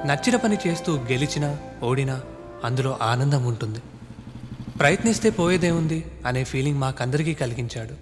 నచ్చిన పని చేస్తూ గెలిచినా ఓడినా అందులో ఆనందం ఉంటుంది. ప్రయత్నిస్తే పోయేదేముంది అనే ఫీలింగ్ మాకందరికీ కలిగించాడు.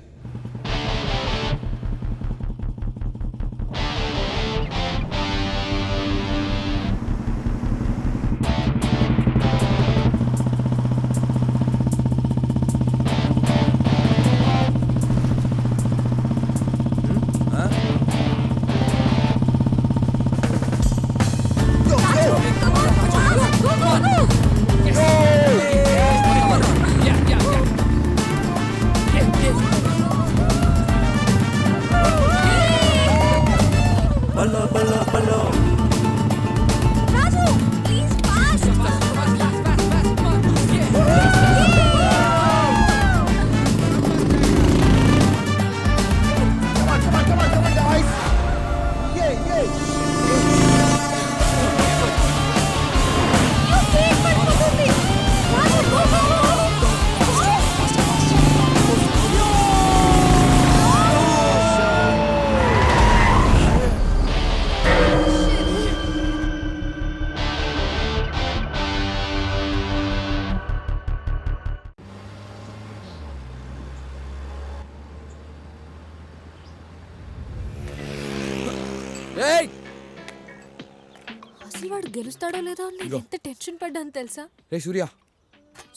అసలు వాడు గెలుస్తాడో లేదో అని నేను ఎంత టెన్షన్ పడ్డాను తెలుసా? రే సూర్య,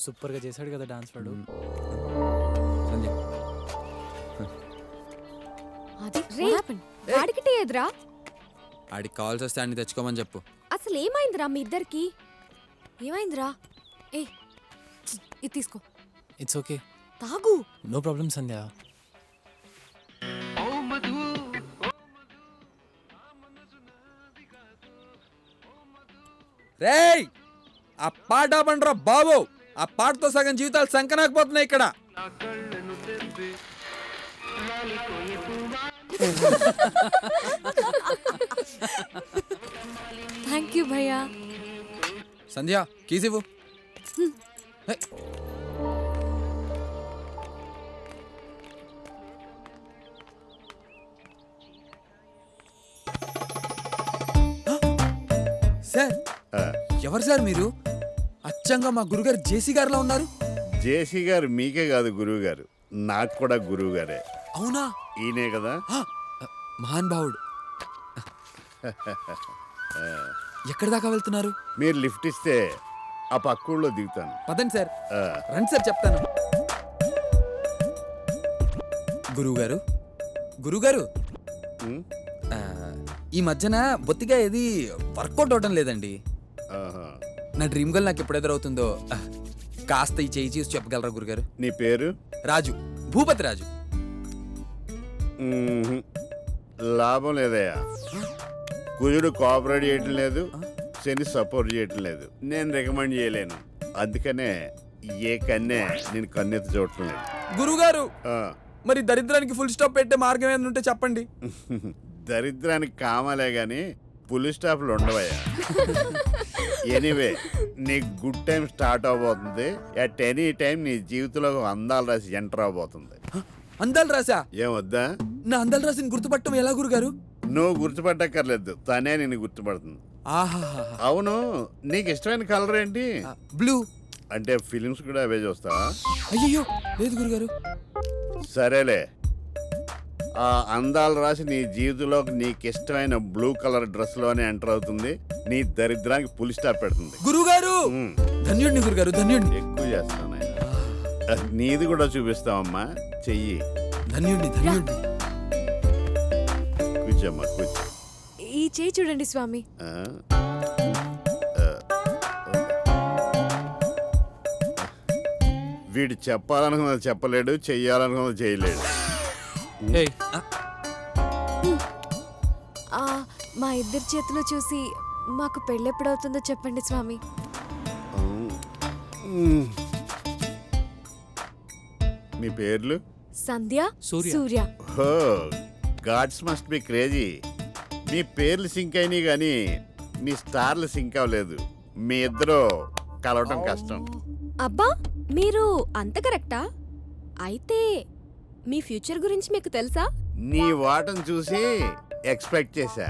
సూపర్ గా చేశాడు కదా డాన్స్ వాడు. సంధ్య అది వాడికి టీ ఎదురా? ఆడికి కావాల్సి వస్తే అన్ని తెచ్చుకోమని చెప్పు. అసలు ఏమైందిరా మీ ఇద్దరికి? ఏమైందిరా? ఏ ఇది తీసుకో, ఇట్స్ ఓకే, తాగు. నో ప్రాబ్లం సంధ్య. రేయ్, ఆ పాట పండ్రా బాబు. ఆ పాటతో సగం జీవితాలు సంకనాకపోతున్నాయి ఇక్కడ. థ్యాంక్ యూ భయ్యా. సంధ్య కీస్ ఇవ్వు. సార్, ఎవరు సార్ మీరు? అచ్చంగా మా గురుగారు జేసీ గారిలో ఉన్నారు. జేసీ గారు మీకే కాదు గురువు గారు, నాకు కూడా గురువు గారే. అవునా? ఈయనే కదా మహాన్ భావుడు. ఎక్కడి దాకా వెళ్తున్నారు? మీరు లిఫ్ట్ ఇస్తే ఆ పక్కూళ్ళో దిగుతాను. పదండి సార్. రండి సార్, చెప్తాను. గురువుగారు, గురువుగారు, ఉమ్, ఈ మధ్యన బొత్తిగా ఏది వర్కౌట్ అవడం లేదండి. ఆహా. నా డ్రీమ్ గర్ల్ నాకు ఎప్పుడు ఎదురవుతుందో కాస్త ఈ చేయి చూసి చెప్పగలరా గురుగారు? నీ పేరు? రాజు, భూపతి రాజు. ఉమ్హు. లాభం లేదయ్యా. కుజుడు కోఆపరేట్ చేయటం లేదు, శని సపోర్ట్ చేయటం లేదు. నేను రికమెండ్ చేయలేను. అందుకనే ఏ కన్నే నేను కన్నెత్తి చూడటం లేదు. గురుగారు, ఆ. మరి దరిద్రానికి ఫుల్ స్టాప్ పెట్టే మార్గం ఏమైనా ఉంటే చెప్పండి. దరిద్రానికి కామాలే గాని పులి స్టాప్లు ఉండవయ్యా. ఎనీవే, నీ గుడ్ టైం స్టార్ట్ అవబోతుంది. అట్ ఎనీ టైం నీ జీవితంలో ఒక అందాలు రాసి ఎంటర్ అవబోతుంది. అందాలు రాసా? ఏమొద్దా? నా అందాలు రాసిని గుర్తుపట్టడం ఎలా గురుగారు? నువ్వు గుర్తుపట్టక్కర్లేదు, తనే నిన్ను గుర్తుపడుతుంది. ఆహా, అవును, నీకు ఇష్టమైన కలర్ ఏంటి? బ్లూ. అంటే ఫిలిమ్స్ కూడా అవే చూస్తావా? అయ్యో లేదు గురుగారు. సరేలే, ఆ అందాలు రాసి నీ జీవితంలో నీకు ఇష్టమైన బ్లూ కలర్ డ్రెస్ లోనే ఎంటర్ అవుతుంది. నీ దరిద్రానికి పులి స్టాప్ పెడుతుంది. గురుగారు, ఉమ్, ధన్యుడిని గురుగారు, ధన్యుడిని. ఎక్కువ చేస్తాను ఆయన. నీది కూడా చూపిస్తావమ్మా, చెయ్యి. ధన్యుడిని, ధన్యుడిని. కూర్చోమ్మా, కూర్చో. ఈ చేయి చూడండి స్వామి. ఆ? వీడు చెప్పాలనుకున్నది చెప్పలేడు, చెయ్యాలనుకున్నది చేయలేడు. ఏయ్, మా ఇద్దరి చేతిలో చూసి మాకు పెళ్ళెప్పుడవుతుందో చెప్పండి స్వామి. మీ పేర్లు? సంధ్య, సూర్య. సూర్య. హో, గాడ్స్ మస్ట్ బి క్రేజీ. మీ పేర్లు సింక్ అయినాయి కానీ మీ స్టార్లు సింక్ అవ్వలేదు. మీ ఇద్దరు కలవటం కష్టం. అబ్బా, మీరు అంత కరెక్టా? అయితే మీ ఫ్యూచర్ గురించి మీకు తెలుసా? నీ వాటం చూసి ఎక్స్పెక్ట్ చేశా.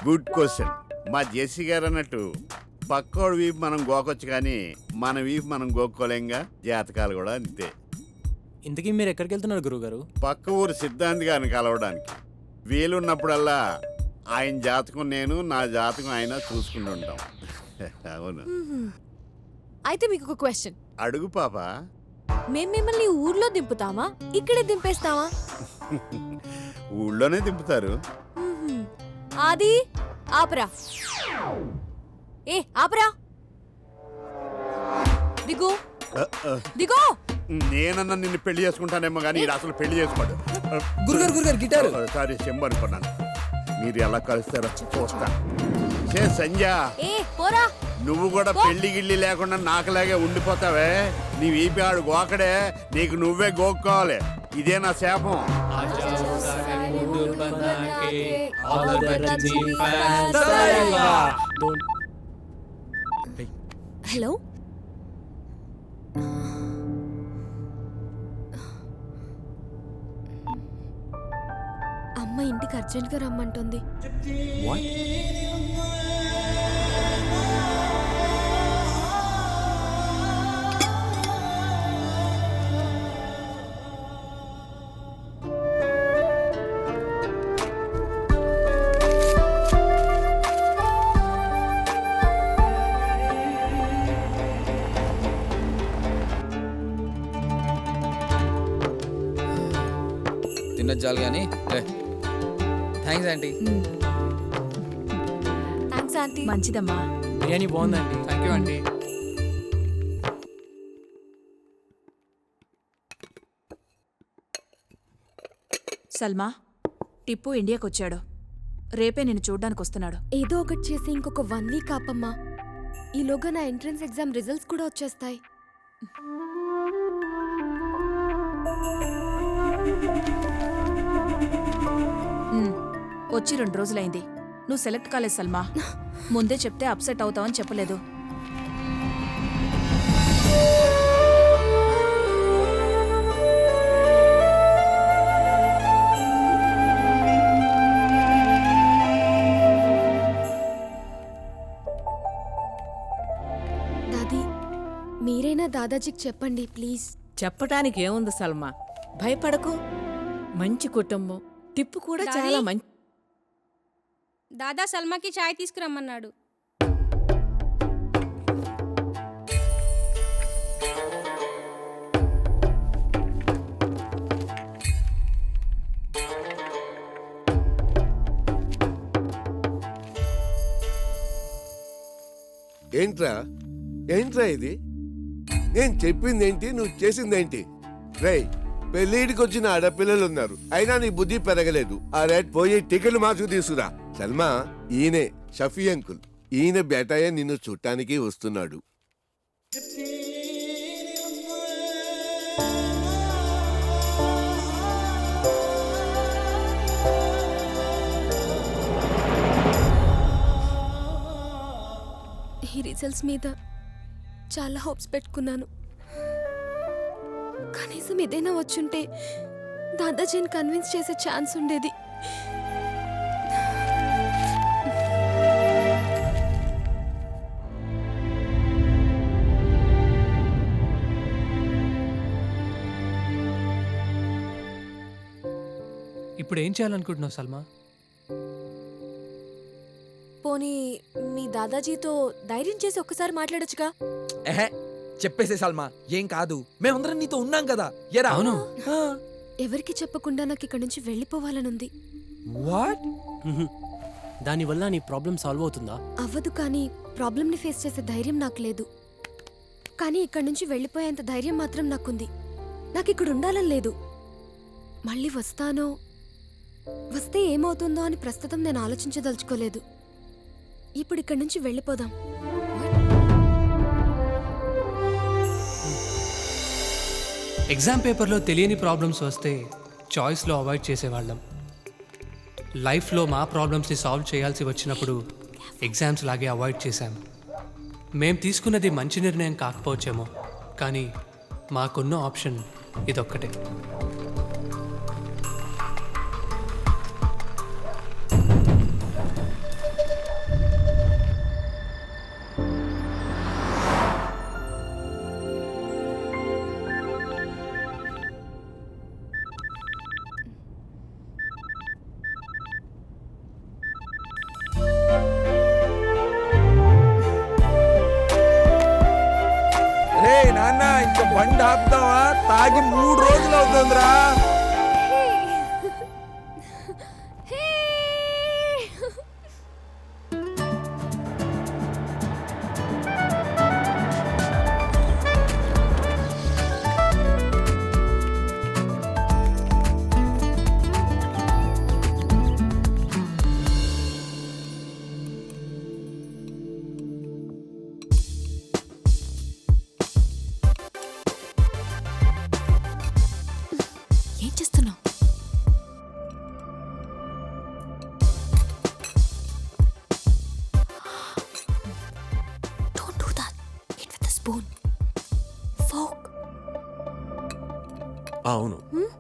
Good question. మా జెస్సీ గారు అన్నట్టు పక్కోడు వీపు మనం గోకొచ్చు కానీ మన వీపు మనం గోక్కోలేంగా. జాతకాలు కూడా అంతే. ఇంతకీ మీరు ఎక్కడికి వెళ్తున్నారు గురుగారు? పక్క ఊరు సిద్ధాంత్ గారిని కలవడానికి. వీలున్నప్పుడల్లా ఆయన జాతకం నేను, నా జాతకం ఆయన చూసుకుంటుంటాం. అవును. అయితే మీకు ఒక క్వశ్చన్. అడుగు పాప. మేము మిమ్మల్ని ఊర్లో దింపుతామా, ఇక్కడే దింపేస్తామా? ఊళ్ళోనే దింపుతారు. మ్మ్హ్మ్. ఆది ఆపరా, ఏ ఆపరా, దిగు దిగో. నేనన్నా నిన్ను పెళ్లి చేసుకుంటానేమో కానీ ఈడు అసలు పెళ్లి చేసుకోడు. గురుగారు గిటారు. సారీ, చెంబు అనుకున్నాను. మీరు ఎలా కలుస్తారో చూస్తా. చే సంజ, ఏ పోరా. నువ్వు కూడా పెళ్లి గిళ్ళి లేకుండా నాకులాగే ఉండిపోతావే. నీ వీపి ఆడు గోకడే, నీకు నువ్వే గోక్కోవాలి. ఇదే నా శాపం. హలో, అమ్మ ఇంటికి అర్జెంట్గా రమ్మంటుంది. తినొచ్చాలి కానీ. Thanks aunty. Thanks aunty. మంచిదమ్మా. బిర్యానీ బాగుందండి. థ్యాంక్ యూ అండి. సల్మా, టిప్పు ఇండియాకి వచ్చాడు. రేపే నిన్ను చూడ్డానికి వస్తున్నాడు. ఏదో ఒకటి చేసి ఇంకొక 1 వీక్ ఆపమ్మా. ఈలోగా నా ఎంట్రన్స్ ఎగ్జామ్ రిజల్ట్స్ కూడా వచ్చేస్తాయి. వచ్చి 2 రోజులైంది. నువ్వు సెలెక్ట్ కాలేదు సల్మా. ముందే చెప్తే అప్సెట్ అవుతావని చెప్పలేదు. దాదీ, మీరైనా దాదాజీకి చెప్పండి ప్లీజ్. చెప్పటానికి ఏముంది సల్మా, భయపడకు. మంచి కుటుంబం. టిప్పు కూడా డాడీ? చాలా మంచి. దాదా సల్మాకి చాయ్ తీసుకురమ్మన్నాడు. ఏంట్రా ఇది? నేను చెప్పిందేంటి, నువ్వు చేసిందేంటి? రేయ్, పెళ్ళిడికి వచ్చిన ఆడపిల్లలు ఉన్నారు, అయినా నీ బుద్ధి పెరగలేదు. ఆ రేట్ పోయి టికెట్లు మార్చుకు తీసుకురా. సల్మా, ఈయనే షఫీ అంకుల్. ఈయన బేటాయే నిన్ను చుట్టానికి వస్తున్నాడు. ఈ రిజల్ట్స్ మీద చాలా హోప్స్ పెట్టుకున్నాను. కనీసం ఏదైనా వచ్చుంటే దాదాజీని కన్విన్స్ చేసే ఛాన్స్ ఉండేది. ఇప్పుడు ఏం చేయాలనుకుంటున్నావు సల్మా? పోనీ మీ దాదాజీతో ధైర్యం చేసి ఒక్కసారి మాట్లాడొచ్చుగా. ఎహే, చెప్పేసే సల్మా, ఏం కాదు. మేమందరం నీతో ఉన్నాం కదా. ఎరా? అవును. ఎవరికి చెప్పకుండా నాకు ఇక్కడి నుంచి వెళ్ళిపోవాలనుంది. వాట్? దానివల్ల నీ ప్రాబ్లం సాల్వ్ అవుతుందా? అవ్వదు, కానీ ప్రాబ్లమ్ని ఫేస్ చేసే ధైర్యం నాకు లేదు. కానీ ఇక్కడి నుంచి వెళ్ళిపోయేంత ధైర్యం మాత్రం నాకుంది. నాకు ఇక్కడ ఉండాలని లేదు. మళ్ళీ వస్తానో, వస్తే ఏమవుతుందో అని ప్రస్తుతం నేను ఆలోచించదలుచుకోలేదు. ఇప్పుడు ఇక్కడి నుంచి వెళ్ళిపోదాం. ఎగ్జామ్ పేపర్లో తెలియని ప్రాబ్లమ్స్ వస్తే చాయిస్లో అవాయిడ్ చేసేవాళ్ళం. లైఫ్లో మా ప్రాబ్లమ్స్ని సాల్వ్ చేయాల్సి వచ్చినప్పుడు ఎగ్జామ్స్ లాగే అవాయిడ్ చేశాం. మేం తీసుకున్నది మంచి నిర్ణయం కాకపోవచ్చేమో, కానీ మాకున్న ఆప్షన్ ఇదొక్కటే. నాన్న ఇంకా బండి ఆపుదామా? తాగి 3 రోజులు అవుతుందిరా. ఏం చేస్తున్నావు? Don't do that. Eat with a spoon. Fork. అవును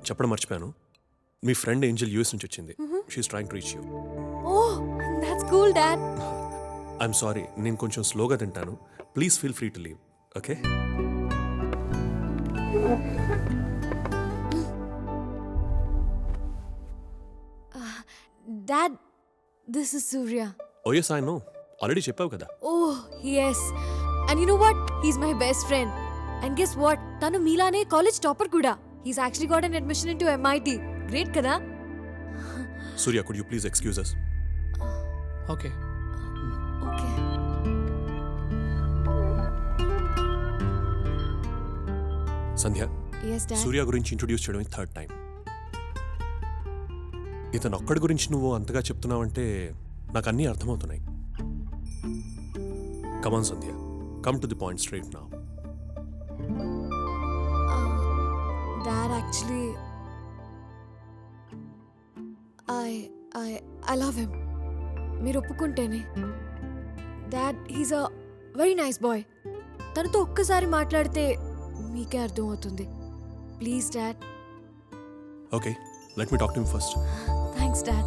చెప్పడం మర్చిపోయాను. మీ ఫ్రెండ్ ఏంజల్ యూఎస్ నుంచి వచ్చింది. She is trying to reach you. Oh, that's cool, Dad. I'm sorry, నేను కొంచెం స్లోగా తింటాను. Please feel free to leave. Okay? Dad, this is Surya. Oh yes I know, already చెప్పావు కదా. Oh, yes. And you know what? He's my best friend. And guess what? Tanu Milane college topper kuda. He's actually got an admission into MIT. Great kada? Surya, could you please excuse us? Okay. Okay. Sandhya, Yes, Dad. Surya గురించి introduce చేయడం 3rd time. ఇతను ఒక్కడి గురించి నువ్వు అంతగా చెప్తున్నావంటే నాకు అన్నీ అర్థమవుతున్నాయి. Come on Sandhya, come to the point straight now. Dad, actually, I love him. మీరు ఒప్పుకుంటేనే. Dad, he's a very nice boy. తనతో ఒక్కసారి మాట్లాడితే మీకే అర్థమవుతుంది. Please, Dad. Okay, let me talk to him first. Thanks, Dad.